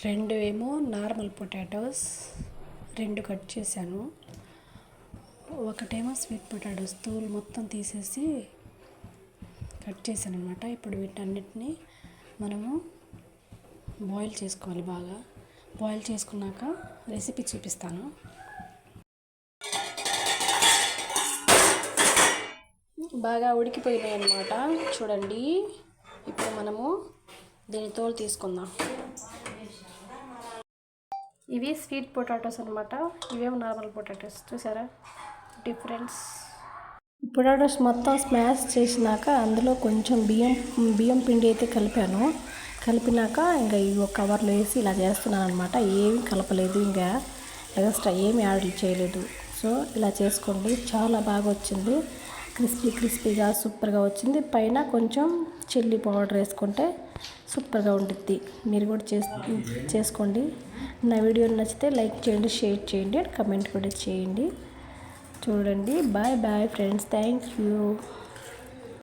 రెండు ఏమో normal potatoes 2 cut చేశాను. ఒకటేమో స్వీట్ పొటాటోస్ తోలు మొత్తం తీసేసి కట్ చేశాను అనమాట. ఇప్పుడు వీటన్నిటిని మనము బాయిల్ చేసుకోవాలి. బాగా బాయిల్ చేసుకున్నాక రెసిపీ చూపిస్తాను. బాగా ఉడికిపోయినాయి అన్నమాట. చూడండి, ఇప్పుడు మనము దీని తోలు తీసుకుందాం. ఇవి స్వీట్ పొటాటోస్ అనమాట. ఇవేమో నార్మల్ పొటాటోస్. చూసారా డిఫరెన్స్? పొటాటోస్ మొత్తం స్మాష్ చేసినాక అందులో కొంచెం బియ్యం పిండి అయితే కలిపినాక ఇంకా ఈ ఒక కవర్లో వేసి ఇలా చేస్తున్నాను అనమాట. ఏమి కలపలేదు, ఇంకా ఎక్స్ట్రా ఏమి యాడ్ చేయలేదు. సో ఇలా చేసుకోండి, చాలా బాగా వచ్చింది. క్రిస్పీగా సూపర్గా వచ్చింది. పైన కొంచెం చిల్లీ పౌడర్ వేసుకుంటే సూపర్గా ఉంటుంది. మీరు కూడా చేసుకోండి. నా వీడియో నచ్చితే లైక్ చేయండి, షేర్ చేయండి, కమెంట్ కూడా చేయండి. చూడండి. Bye friends, thank you.